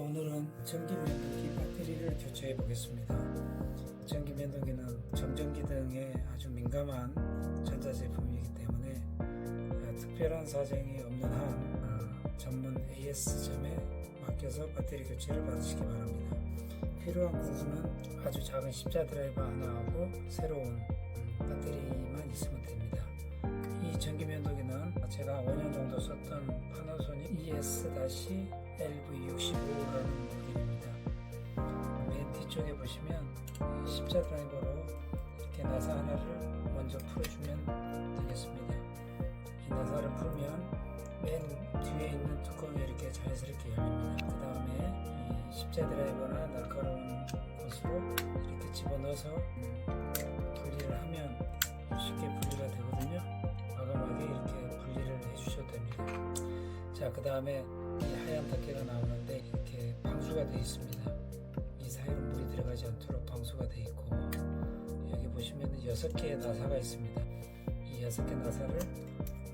오늘은 전기면도기 배터리를 교체해 보겠습니다. 전기면도기는 정전기 등에 아주 민감한 전자제품이기 때문에 특별한 사정이 없는 한 전문 AS점에 맡겨서 배터리 교체를 받으시기 바랍니다. 필요한 공구는 아주 작은 십자 드라이버 하나하고 새로운 배터리만 있으면 됩니다. 이 전기면도기는 제가 5년 정도 썼던 파나소닉 ES-LV65라는 모델입니다. 맨 뒤쪽에 보시면 십자 드라이버로 이렇게 나사 하나를 먼저 풀어주면 되겠습니다. 이 나사를 풀면 맨 뒤에 있는 뚜껑이 이렇게 자연스럽게 열립니다. 그 다음에 이 십자 드라이버나 날카로운 곳으로 이렇게 집어넣어서 분리를 하면 쉽게 분리가 되거든요. 과감하게 이렇게 분리를 해주셔도 됩니다. 자, 그 다음에 이 하얀 덮개가 나오는데 이렇게 방수가 되어 있습니다. 이 사이로 물이 들어가지 않도록 방수가 되어 있고, 여기 보시면 6개의 나사가 있습니다. 이 6개 나사를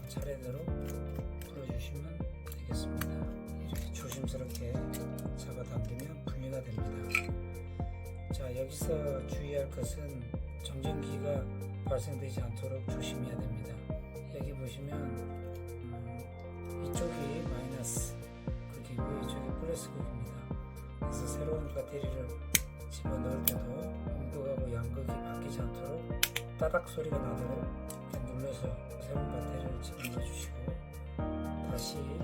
차례대로 풀어주시면 되겠습니다. 이렇게 조심스럽게 잡아당기면 분리가 됩니다. 자, 여기서 주의할 것은 정전기가 발생되지 않도록 조심해야 됩니다. 여기 보시면 이쪽이 마이너스 극이고 이쪽이 플러스 극입니다. 그래서 새로운 배터리를 집어넣을 때도 음극하고 양극이 바뀌지 않도록 따닥 소리가 나도록 이렇게 눌러서 새로운 배터리를 집어넣어 주시고, 다시 이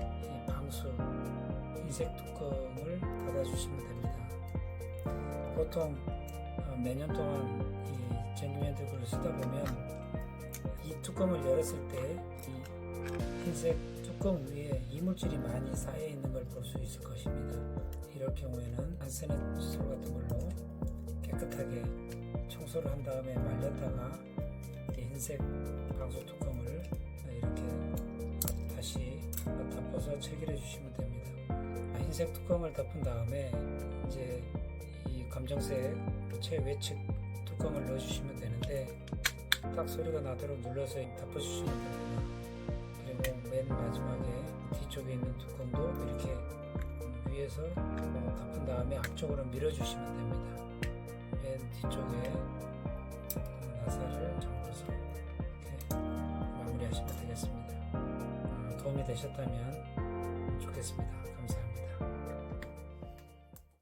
방수 흰색 뚜껑을 닫아 주시면 됩니다. 보통 몇 년 동안 이 전기면도기를 쓰다 보면 이 뚜껑을 열었을 때 이 흰색 뚜껑 위에 이물질이 많이 쌓여 있는 걸 볼 수 있을 것입니다. 이럴 경우에는 안세네 칫솔 같은 걸로 깨끗하게 청소를 한 다음에 말렸다가 이 흰색 방수 뚜껑을 이렇게 다시 덮어서 체결해 주시면 됩니다. 흰색 뚜껑을 덮은 다음에 이제 이 검정색 최외측 뚜껑을 넣어 주시면 되는데, 딱 소리가 나도록 눌러서 덮어주시면 됩니다. 그리고 맨 마지막에 뒤쪽에 있는 뚜껑도 이렇게 위에서 덮은 다음에 앞쪽으로 밀어주시면 됩니다. 맨 뒤쪽에 나사를 잠궈서 이렇게 마무리하시면 되겠습니다. 도움이 되셨다면 좋겠습니다. 감사합니다.